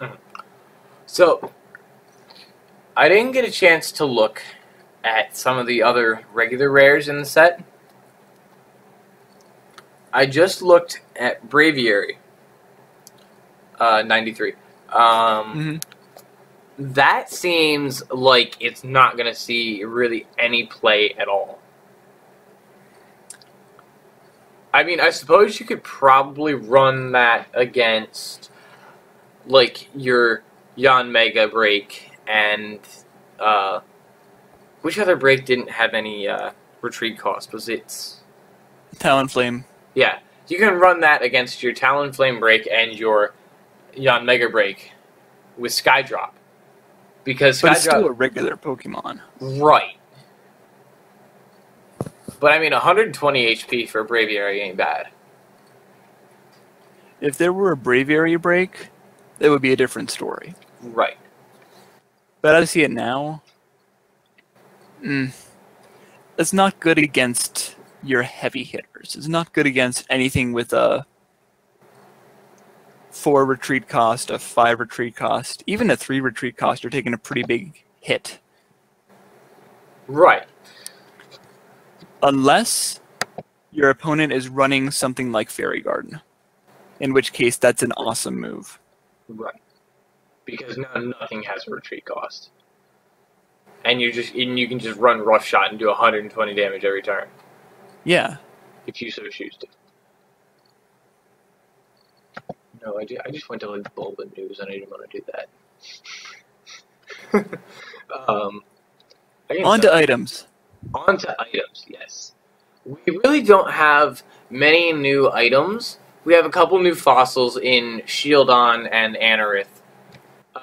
Mhm. So, I didn't get a chance to look at some of the other regular rares in the set. I just looked at Braviary 93. Mm-hmm. That seems like it's not going to see really any play at all. I mean, I suppose you could probably run that against, like, your Yon Mega break and, which other break didn't have any, retreat cost? Was it... Talonflame. Yeah. You can run that against your Talonflame break and your Yon Mega break with Skydrop. Because But it's still a Skydrop... regular Pokemon. Right. But I mean, 120 HP for Braviary ain't bad. If there were a Braviary break, that would be a different story. Right. But as I see it now, it's not good against your heavy hitters. It's not good against anything with a 4 retreat cost, a 5 retreat cost, even a 3 retreat cost. You're taking a pretty big hit. Right. Unless your opponent is running something like Fairy Garden, in which case that's an awesome move. Right. Because now nothing has a retreat cost. And you can just run Rough Shot and do 120 damage every turn. Yeah. If you so choose to. No, I just went to like the Bulbin News and I didn't want to do that. On to items. On to items, yes. We really don't have many new items. We have a couple new fossils in Shieldon and Anorith.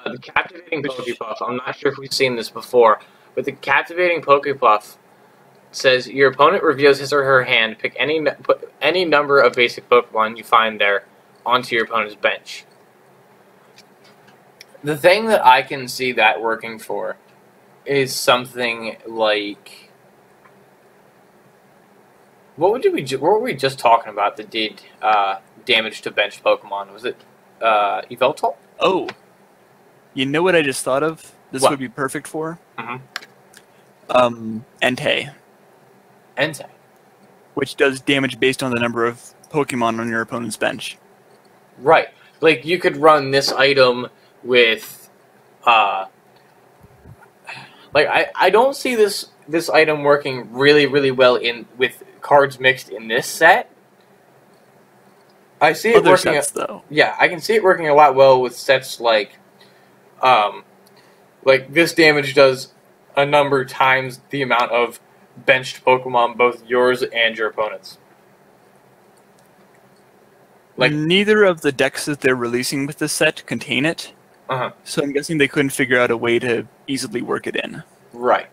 The Captivating Pokepuff, I'm not sure if we've seen this before, but the Captivating Pokepuff says your opponent reveals his or her hand, put any number of basic Pokemon you find there onto your opponent's bench. The thing that I can see that working for is something like... What were we just talking about that did damage to bench Pokemon? Was it Yveltal? Oh, you know what I just thought of? This What? would be perfect for? Mm-hmm. Entei. Entei. Which does damage based on the number of Pokemon on your opponent's bench. Right. Like, you could run this item with... I don't see this item working really, really well with cards mixed in this set. I see it Other working... sets, though. Yeah, I can see it working a lot well with sets like this damage does a number times the amount of benched Pokemon, both yours and your opponent's. Like, neither of the decks that they're releasing with this set contain it, so I'm guessing they couldn't figure out a way to easily work it in. Right.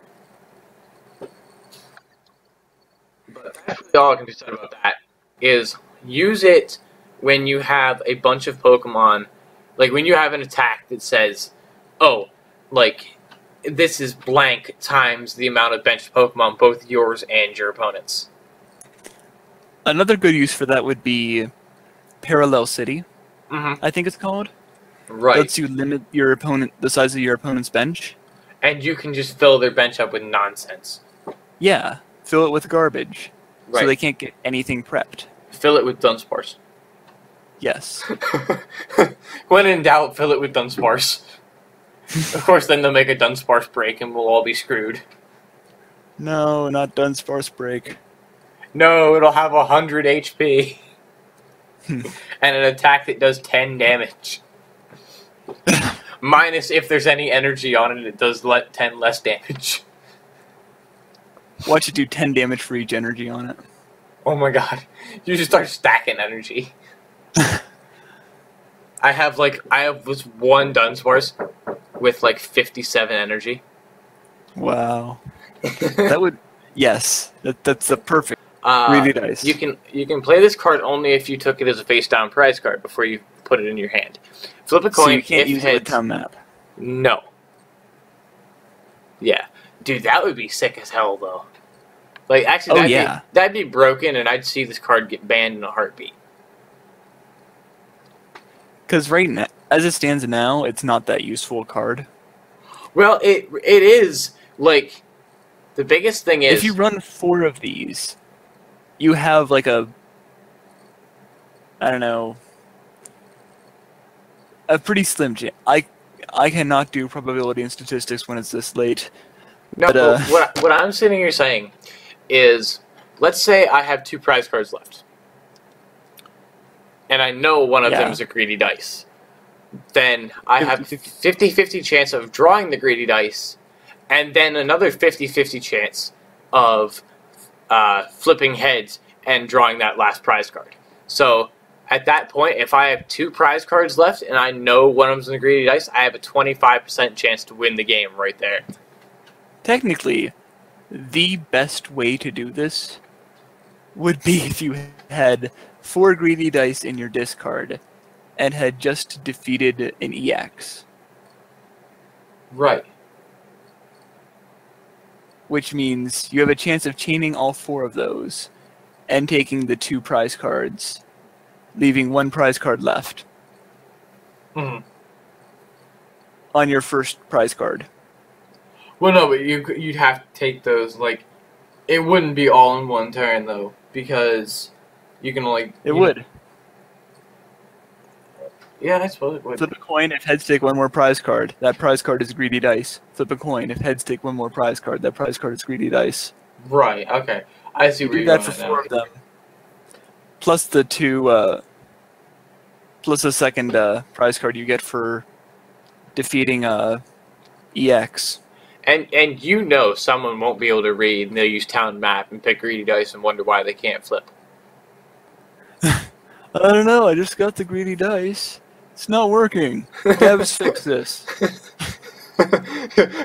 But that's really all I can be said about that, is use it when you have a bunch of Pokemon, like when you have an attack that says, oh, like, this is blank times the amount of benched Pokemon, both yours and your opponent's. Another good use for that would be Parallel City, I think it's called. Right. Lets you limit the size of your opponent's bench. And you can just fill their bench up with nonsense. Yeah, fill it with garbage, Right. so they can't get anything prepped. Fill it with Dunsparce. Yes. When in doubt, fill it with Dunsparce. Of course, then they'll make a Dunsparce break and we'll all be screwed. No, not Dunsparce Break. No, it'll have 100 HP. And an attack that does 10 damage. Minus if there's any energy on it, it does 10 less damage. Watch it do 10 damage for each energy on it. Oh my god. You just start stacking energy. I have this one Dunsparce with like 57 energy. Wow. That would... Yes. That's the perfect... really nice. You can play this card only if you took it as a face-down prize card before you put it in your hand. Flip a coin. So you can't if use it with town map. No. Yeah. Dude, that would be sick as hell, though. Like, actually, that'd be broken, and I'd see this card get banned in a heartbeat. Because right as it stands now, it's not that useful a card. Well, it is, like, the biggest thing If you is... run 4 of these, you have like a, I don't know, a pretty slim chance. I cannot do probability and statistics when it's this late. No, but what I'm sitting here saying is, let's say I have 2 prize cards left. And I know one of them is a greedy dice. Then I have 50-50 chance of drawing the greedy dice, and then another 50-50 chance of flipping heads and drawing that last prize card. So at that point, if I have 2 prize cards left and I know one of them's in the greedy dice, I have a 25% chance to win the game right there. Technically, the best way to do this would be if you had 4 greedy dice in your discard and had just defeated an EX. Right. Which means you have a chance of chaining all 4 of those and taking the 2 prize cards, leaving 1 prize card left on your first prize card. Well, no, but you'd have to take those, like, it wouldn't be all in one turn, though, because you can, like... It would. Yeah, I suppose it would. Flip a coin if heads take 1 more prize card. That prize card is greedy dice. Flip a coin if heads take 1 more prize card. That prize card is greedy dice. Right, okay. I see where you you're do going that for 4 of them. Plus the 2, plus the second prize card you get for defeating EX. And you know someone won't be able to read, and they'll use town map and pick greedy dice and wonder why they can't flip. I don't know, I just got the greedy dice. It's not working. Devs, fix this.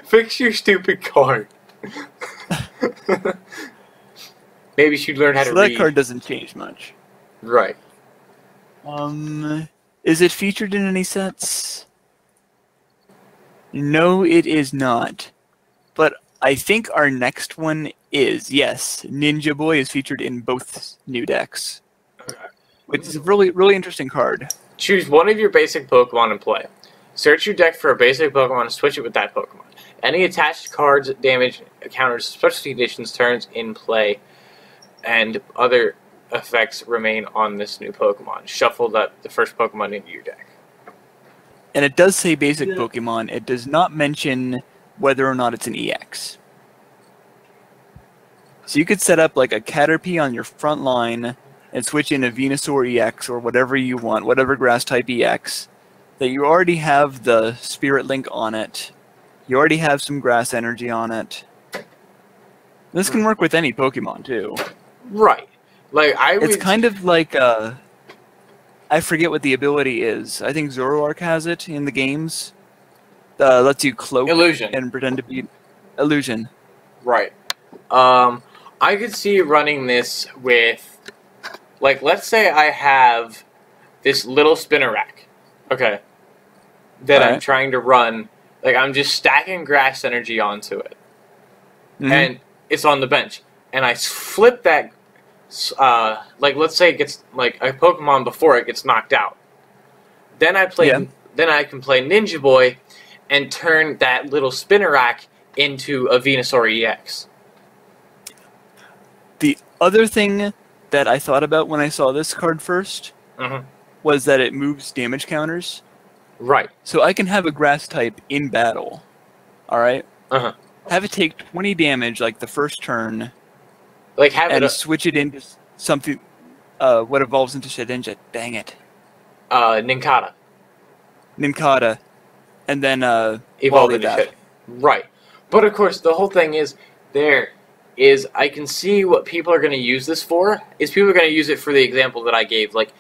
Fix your stupid card. Maybe you should learn how to read. That card doesn't change much. Right. Is it featured in any sets? No, it is not. But I think our next one is. Yes, Ninja Boy is featured in both new decks. Okay. Which is a really interesting card. Choose one of your basic Pokemon and play. Search your deck for a basic Pokemon and switch it with that Pokemon. Any attached cards, damage, counters, special conditions, turns in play, and other effects remain on this new Pokemon. Shuffle the first Pokemon into your deck. And it does say basic Pokemon. It does not mention whether or not it's an EX. So you could set up like a Caterpie on your front line and switch in a Venusaur EX or whatever you want, whatever grass type EX, that you already have the Spirit Link on it. You already have some grass energy on it. This can work with any Pokemon too. Right. Like It's kind of like I forget what the ability is. I think Zoroark has it in the games. Lets you cloak Illusion and pretend to be Illusion. Right. I could see running this with, like, let's say I have this little spinner rack, okay, that I'm trying to run. Like, I'm just stacking grass energy onto it, and it's on the bench, and I flip that. Like, let's say it gets like a Pokemon before it gets knocked out. Then I play. Then I can play Ninja Boy, and turn that little spinner rack into a Venusaur EX. The other thing that I thought about when I saw this card first was that it moves damage counters. Right. So I can have a grass type in battle. Alright? Have it take 20 damage like the first turn. Like have and it switch it into something what evolves into Shedinja. Dang it. Nincada. And then evolve into Shedinja. Right. But of course the whole thing is I can see what people are going to use this for. Is people are going to use it for the example that I gave, like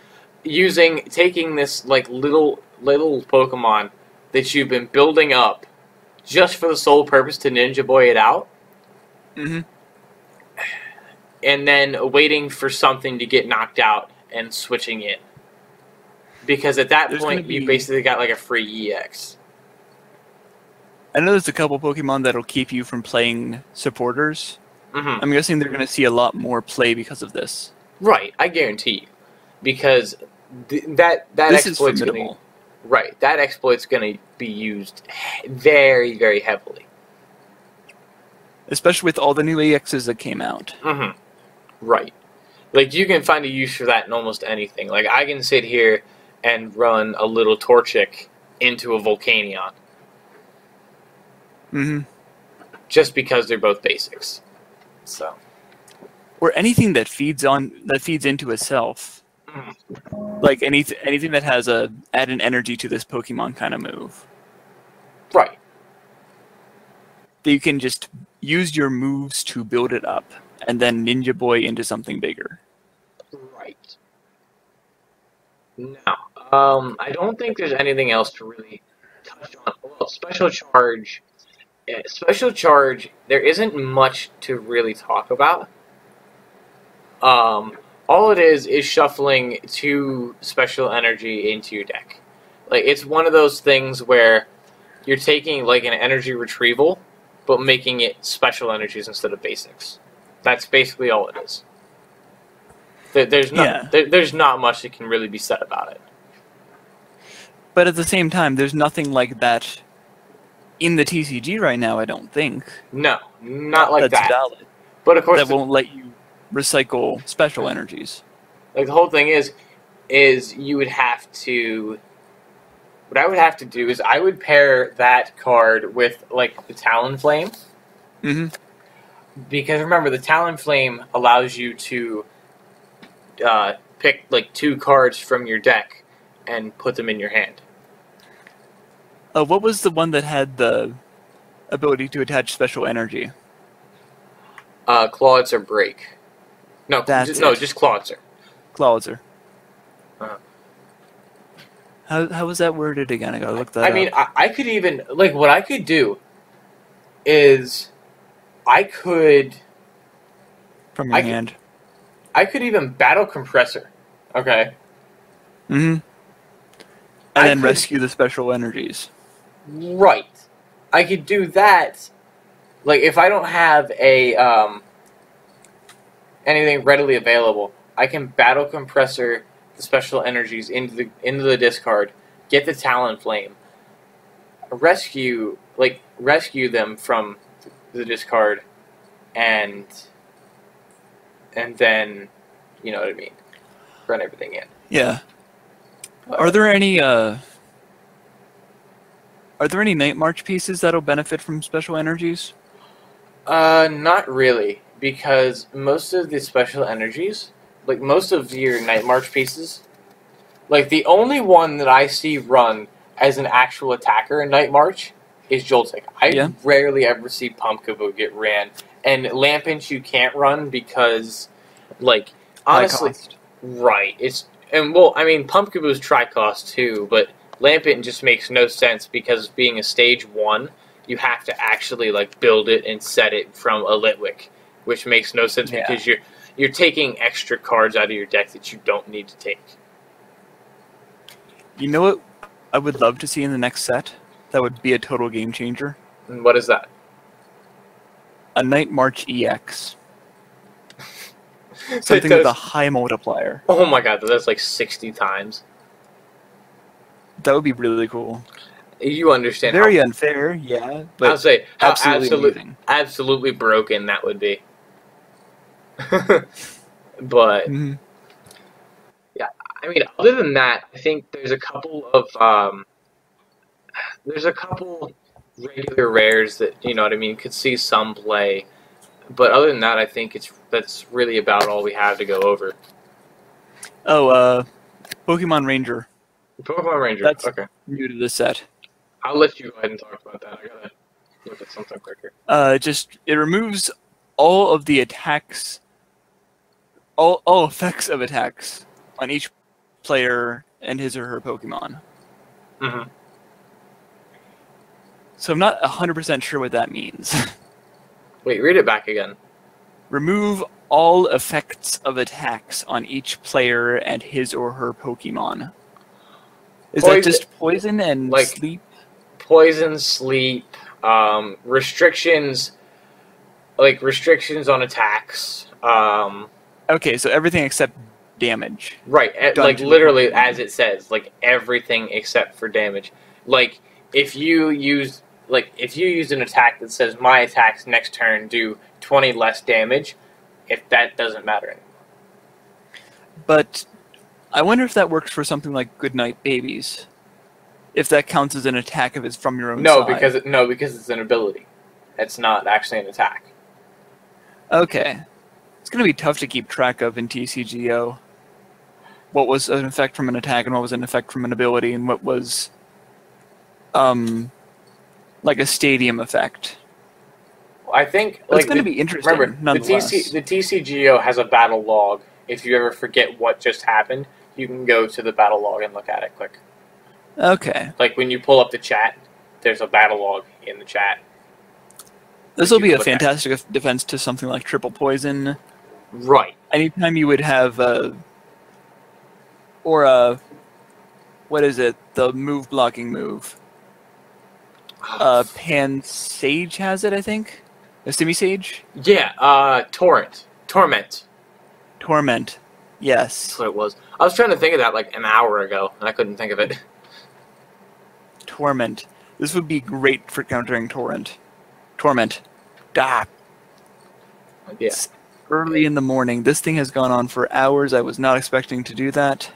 taking this like little Pokemon that you've been building up just for the sole purpose to Ninja Boy it out, and then waiting for something to get knocked out and switching in. Because at that point you basically got like a free EX. I know there's a couple Pokemon that'll keep you from playing supporters. I'm guessing they're going to see a lot more play because of this. Right, I guarantee you. Because that this exploit's is formidable. Right. That exploit's going to be used very, very heavily. Especially with all the new EXs that came out. Mm-hmm. Right. Like, you can find a use for that in almost anything. Like, I can sit here and run a little Torchic into a Volcanion. Mm-hmm. Just because they're both basics. So. Or anything that feeds into itself. Mm-hmm. Like anything that has add an energy to this Pokemon kind of move. Right. That you can just use your moves to build it up, and then Ninja Boy into something bigger. Right. Now, I don't think there's anything else to really touch on. Well, Special Charge. Yeah, Special Charge, there isn't much to really talk about. All it is shuffling 2 special energy into your deck. Like, it's one of those things where you're taking, like, an energy retrieval, but making it special energies instead of basics. That's basically all it is. There's not much that can really be said about it. But at the same time, there's nothing like that in the TCG right now, I don't think. No, not like that's that. valid. But of course, that won't let you recycle special energies. Like, the whole thing is you would have to. What I would have to do is I would pair that card with, like, the Talonflame. Mm-hmm. Because remember, the Talonflame allows you to pick, like, 2 cards from your deck and put them in your hand. What was the one that had the ability to attach special energy? Clawitzer Break. No, just Clawitzer. Clawitzer. Uh-huh. How was that worded again? I gotta look that up. I mean, I could even, like, what I could do is I could... From your hand. I could even Battle Compressor. Okay? Mm-hmm. And then rescue the special energies. Right. I could do that. Like, if I don't have anything readily available, I can Battle Compressor the special energies into the discard, get the Talonflame, rescue them from the discard, and then, you know what I mean, run everything in. Yeah. Are there any Night March pieces that'll benefit from special energies? Not really, because most of the special energies, like most of your Night March pieces, like the only one that I see run as an actual attacker in Night March is Joltik. I rarely ever see Pumpkaboo get ran, and Lampinch you can't run because, like, honestly, right? I mean, Pumpkaboo's tri-cost too, but Lampent just makes no sense because being a stage 1, you have to actually, like, build it and set it from a Litwick, which makes no sense because you're taking extra cards out of your deck that you don't need to take. You know what I would love to see in the next set? That would be a total game changer. And what is that? A Night March EX. Something with a high multiplier. Oh my god, that's like 60 times. That would be really cool. You understand? Very unfair, yeah. But I'll say how absolutely broken that would be. But yeah, I mean, other than that, I think there's a couple regular rares that, you know what I mean, could see some play. But other than that, I think that's really about all we have to go over. Oh, Pokemon Ranger. Pokemon Ranger. That's okay. New to the set. I'll let you go ahead and talk about that. I gotta look at something quicker. It removes all of the attacks, all effects of attacks on each player and his or her Pokemon. Mm-hmm. So I'm not 100% sure what that means. Wait, read it back again. Remove all effects of attacks on each player and his or her Pokemon. Is that just poison and sleep? Poison, sleep, restrictions, like restrictions on attacks. Okay, so everything except damage. Right, Done like to the literally Pokemon. as it says, like everything except for damage. Like if you use an attack that says my attacks next turn do 20 less damage, if that doesn't matter anymore. But I wonder if that works for something like Goodnight Babies. If that counts as an attack if it's from your own side. Because it's an ability. It's not actually an attack. Okay. It's going to be tough to keep track of in TCGO. What was an effect from an attack and what was an effect from an ability and what was like a stadium effect. I think It's going to be interesting, remember nonetheless. the TCGO has a battle log. If you ever forget what just happened, you can go to the battle log and look at it quick. Okay. Like when you pull up the chat, there's a battle log in the chat. This will be a fantastic defense to something like Triple Poison. Right. Anytime you would have what is it? The move blocking move. Pan Sage has it, I think. A Simi Sage? Yeah, Torment. Torment. Yes. That's what it was. I was trying to think of that like an hour ago, and I couldn't think of it. Torment. This would be great for countering Torrent. Torment. Ah. Yeah. It's early in the morning. This thing has gone on for hours. I was not expecting to do that.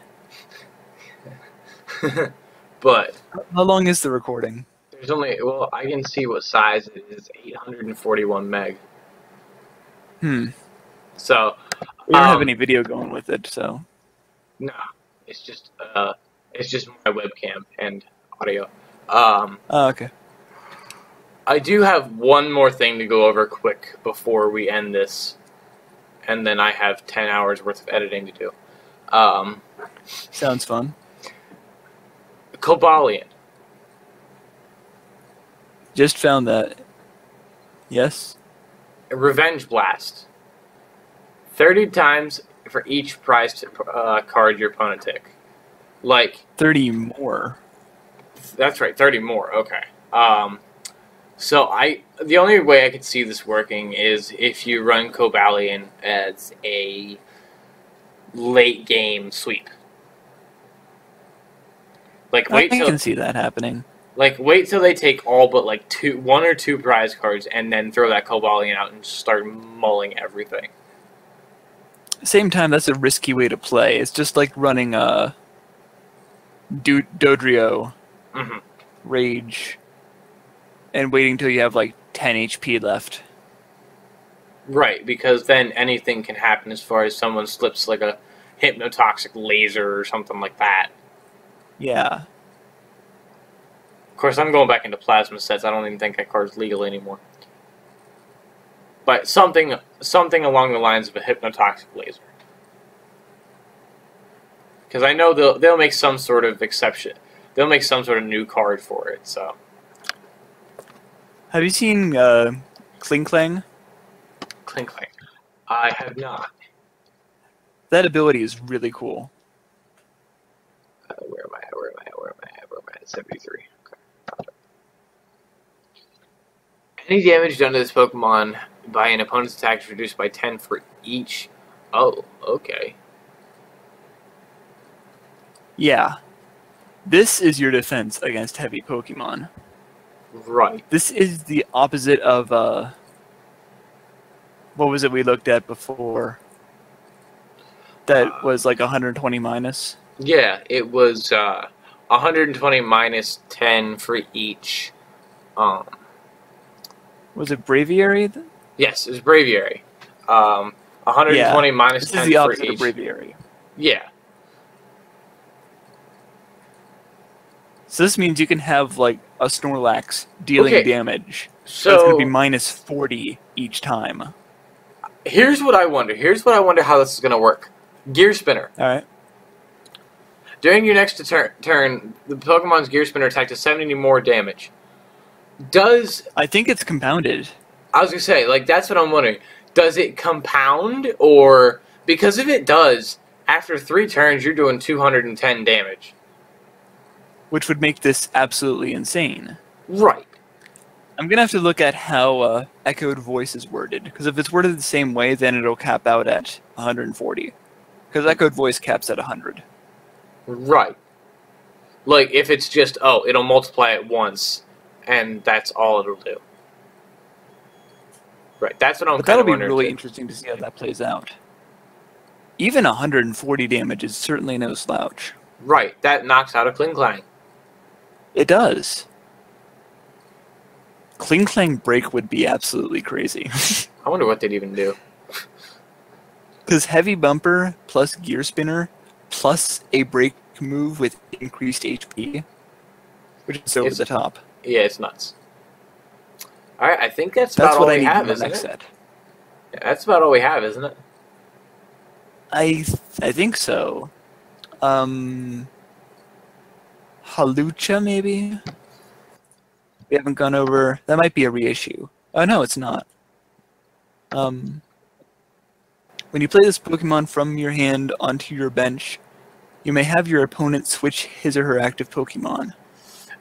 But how long is the recording? There's only, well, I can see what size it is. 841 meg. So we don't have any video going with it, so no, it's just my webcam and audio. okay. I do have one more thing to go over quick before we end this, and then I have 10 hours worth of editing to do. Sounds fun. Cobalion. Just found that. Yes? Revenge Blast. 30 times for each prize card your opponent took. Like 30 more. That's right, 30 more. Okay. So the only way I could see this working is if you run Cobalion as a late game sweep. Like I can see that happening. Like wait till they take all but like one or two prize cards and then throw that Cobalion out and just start mulling everything. Same time, that's a risky way to play. It's just like running Dodrio Rage and waiting till you have like 10 HP left. Right, because then anything can happen as far as someone slips like a hypnotoxic laser or something like that. Yeah. Of course, I'm going back into plasma sets. I don't even think that card's legal anymore. But something along the lines of a hypnotoxic laser. Because I know they'll make some sort of exception. They'll make some sort of new card for it. So. Have you seen Kling Klang? Kling Klang. I have not. That ability is really cool. Where am I at? 73. Okay. Any damage done to this Pokemon by an opponent's attack is reduced by 10 for each. Oh, okay. Yeah. This is your defense against heavy Pokemon. Right. This is the opposite of, what was it we looked at before? That was like 120 minus? Yeah, it was 120 minus 10 for each. Was it Braviary? Yes, it was Braviary. 120 minus 10 for each. This is the opposite of Braviary. Yeah. So this means you can have like a Snorlax dealing damage. So it's going to be minus 40 each time. Here's what I wonder how this is going to work. Gear Spinner. Alright. During your next turn, the Pokemon's Gear Spinner attack does 70 more damage. I think it's compounded. I was going to say, like, that's what I'm wondering. Does it compound, or... Because if it does, after 3 turns, you're doing 210 damage. Which would make this absolutely insane. Right. I'm going to have to look at how Echoed Voice is worded. Because if it's worded the same way, then it'll cap out at 140. Because Echoed Voice caps at 100. Right. Like, if it's just, oh, it'll multiply it once, and that's all it'll do. Right, that's what I'm But kind that'll of be wondering, really too. interesting to see how that plays out. Even 140 damage is certainly no slouch. Right, that knocks out a Kling Clang. It does. Kling Clang Break would be absolutely crazy. I wonder what they'd even do. Because Heavy Bumper plus Gear Spinner plus a break move with increased HP, which is over the top. Yeah, it's nuts. Alright, I think that's That's about what all I we need have, in the isn't next it? set. Yeah, that's about all we have, isn't it? I think so. Halucha, maybe? We haven't gone over... That might be a reissue. Oh, no, it's not. When you play this Pokemon from your hand onto your bench, you may have your opponent switch his or her active Pokemon.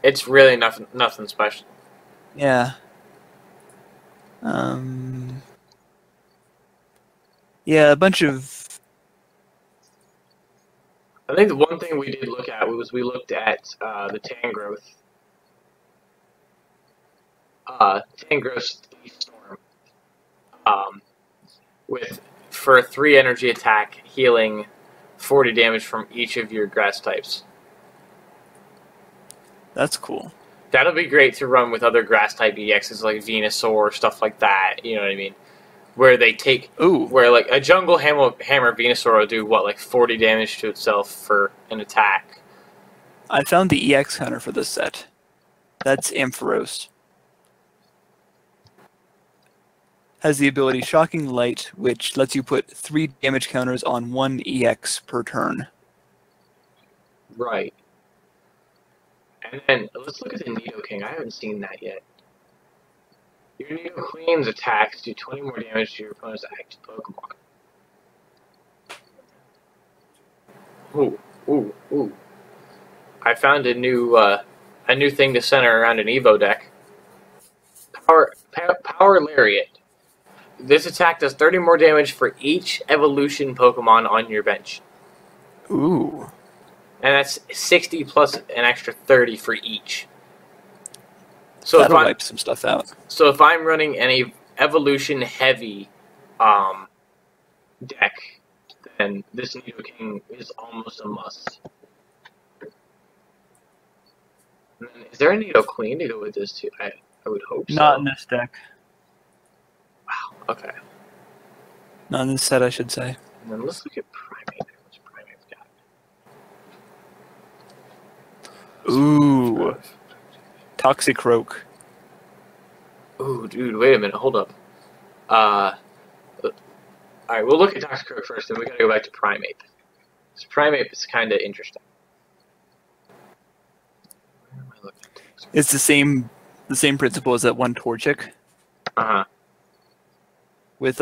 It's really nothing special. Yeah. Yeah, a bunch of... I think the one thing we did look at was we looked at the Tangrowth. Tangrowth's Storm. For a 3 energy attack, healing 40 damage from each of your grass types. That's cool. That'll be great to run with other grass type EXs like Venusaur, stuff like that. You know what I mean? Where they take, where like a Jungle Hammer Venusaur will do what, like 40 damage to itself for an attack. I found the EX counter for this set. That's Ampharos. Has the ability Shocking Light, which lets you put 3 damage counters on 1 EX per turn. Right. And then, let's look at the Nidoking. I haven't seen that yet. Your Nidoqueen's attacks do 20 more damage to your opponent's active Pokemon. Ooh. I found a new thing to center around an Evo deck. Power Lariat. This attack does 30 more damage for each evolution Pokemon on your bench. Ooh. And that's 60 plus an extra 30 for each. So that'll wipe some stuff out. So if I'm running any evolution heavy deck, then this Nidoking is almost a must. Is there a Nidoqueen to go with this too? I would hope so. Not in this deck. Wow, okay. Not in this set, I should say. And then let's look at Primeape. What's Primeape got? Ooh. Toxicroak. Ooh, dude, wait a minute, hold up. Alright, we'll look at Toxicroak first, then we gotta go back to Primeape. So Primeape is kinda interesting. Where am I looking at? It's the same principle as that one Torchic. Uh-huh. With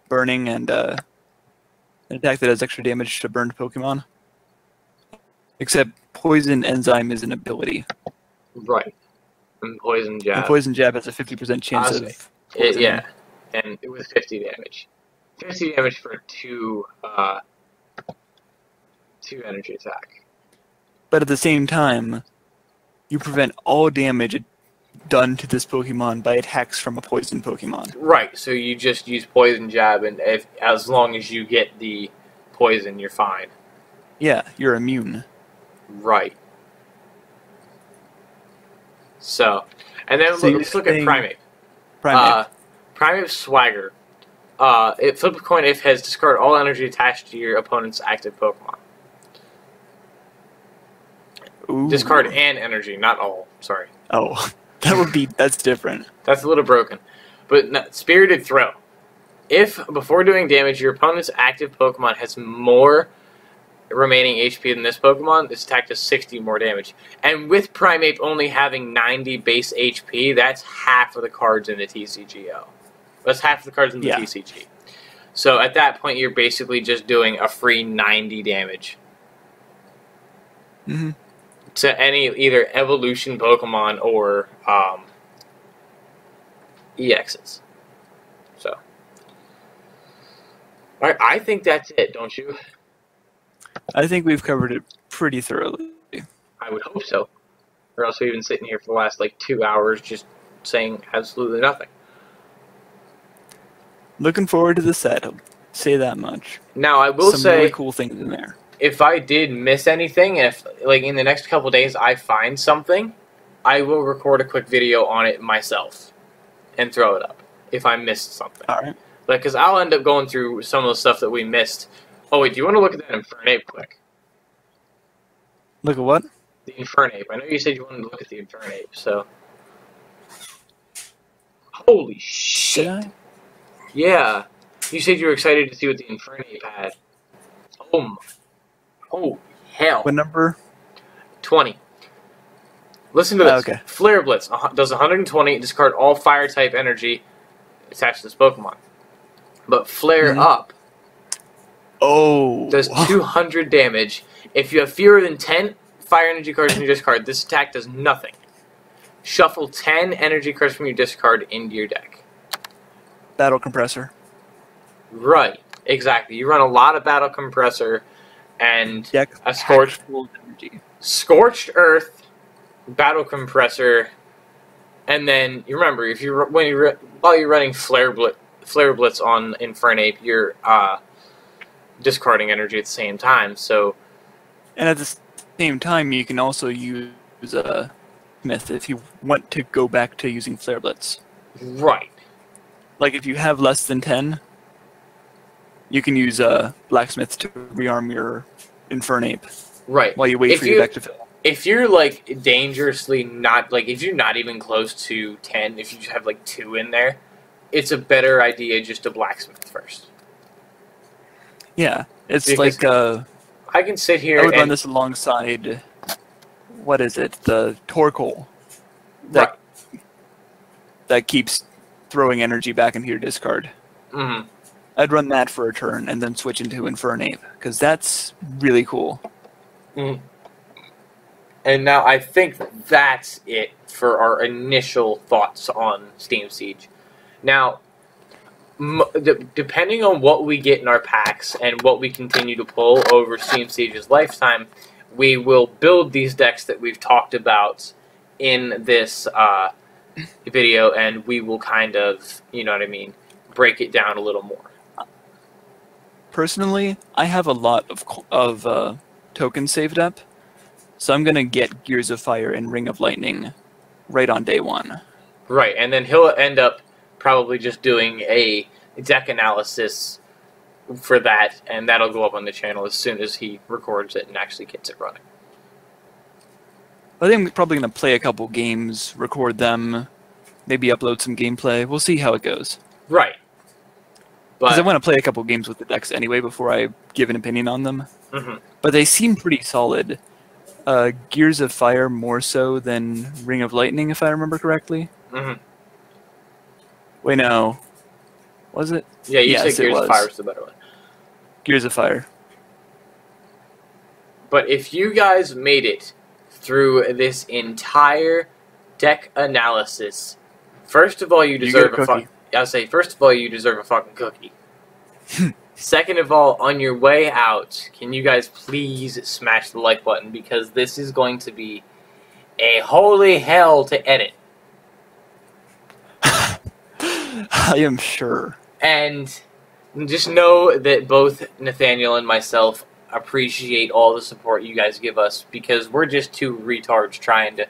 burning and an attack that has extra damage to burned Pokemon. Except Poison Enzyme is an ability. Right. And Poison Jab. And Poison Jab has a 50% chance of poisoning. Yeah, and with 50 damage. 50 damage for 2 energy attack. But at the same time, you prevent all damage done to this Pokemon by attacks from a poison Pokemon. Right, so you just use Poison Jab, and as long as you get the poison, you're fine. Yeah, you're immune. Right. So, and then let's look at Primeape. Primeape's Swagger. Flip a coin if has discard all energy attached to your opponent's active Pokemon. Ooh. Discard and energy, not all. Sorry. Oh, that's different. That's a little broken. But no, Spirited Throw. If, before doing damage, your opponent's active Pokemon has more remaining HP than this Pokemon, this attack does 60 more damage. And with Primeape only having 90 base HP, that's half of the cards in the TCGO. That's half of the cards in the TCG. So at that point, you're basically just doing a free 90 damage. Mm-hmm. To either evolution Pokemon or EXs. So, alright, I think that's it, don't you? I think we've covered it pretty thoroughly. I would hope so. Or else we've been sitting here for the last, like, 2 hours just saying absolutely nothing. Looking forward to the set. I'll say that much. Now, I will Some say, really cool things in there. if I did miss anything, if, like, in the next couple days I find something, I will record a quick video on it myself and throw it up if I missed something. All right. Like, because I'll end up going through some of the stuff that we missed. Oh, wait, do you want to look at that Infernape quick? Look at what? The Infernape. I know you said you wanted to look at the Infernape, so... Holy shit! Did I? Yeah. You said you were excited to see what the Infernape had. Oh my... Holy hell. What number? 20. Listen to this. Okay. Flare Blitz does 120, discard all fire-type energy attached to this Pokemon. But Flare Up Oh. does 200 damage. If you have fewer than 10 fire energy cards in your discard, this attack does nothing. Shuffle 10 energy cards from your discard into your deck. Battle Compressor. Right. Exactly. You run a lot of Battle Compressor and Deck a Scorched... full of energy. Scorched Earth, Battle Compressor, and then you remember if you while you're running Flare Blitz on Infernape, you're discarding energy at the same time. So, And at the same time, you can also use a Smith if you want to go back to using Flare Blitz. right, Like if you have less than 10, you can use Blacksmith to rearm your Infernape right. while you wait for your deck to fill. If you're like dangerously not like if you're not even close to 10, if you just have like 2 in there, it's a better idea just to Blacksmith first. Yeah, it's Because like I can sit here I would and run this alongside, what is it, the Torkoal that that keeps throwing energy back into your discard. Mm-hmm. I'd run that for a turn and then switch into Infernape because that's really cool. Mm-hmm. And now I think that's it for our initial thoughts on Steam Siege. Now, depending on what we get in our packs and what we continue to pull over Steam Siege's lifetime, we will build these decks that we've talked about in this video, and we will kind of, you know what I mean, break it down a little more. Personally, I have a lot of tokens saved up, so I'm going to get Gears of Fire and Ring of Lightning right on day one. Right, and then he'll end up probably just doing a deck analysis for that, and that'll go up on the channel as soon as he records it and actually gets it running. I think I'm probably going to play a couple games, record them, maybe upload some gameplay. We'll see how it goes. Right. Because I But want to play a couple games with the decks anyway before I give an opinion on them. mhm. But they seem pretty solid. Gears of Fire more so than Ring of Lightning, if I remember correctly. Mhm. Wait, no. Was it? Yeah, you Yes, said it Gears of was. Fire was the better one. Gears of Fire. But if you guys made it through this entire deck analysis, first of all, you get deserve a a cookie. I'll say, first of all, you deserve a fucking cookie. Second of all, on your way out, can you guys please smash the like button, because this is going to be a holy hell to edit. I am sure. And just know that both Nathaniel and myself appreciate all the support you guys give us, because we're just two retards trying to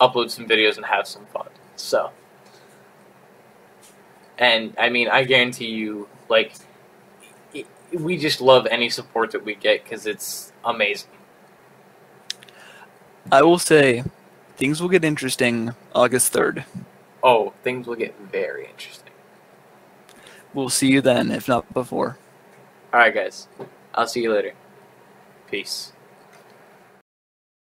upload some videos and have some fun. So, and I mean, I guarantee you, like, we just love any support that we get because it's amazing. I will say, things will get interesting August 3rd. Oh, things will get very interesting. We'll see you then, if not before. Alright, guys. I'll see you later. Peace.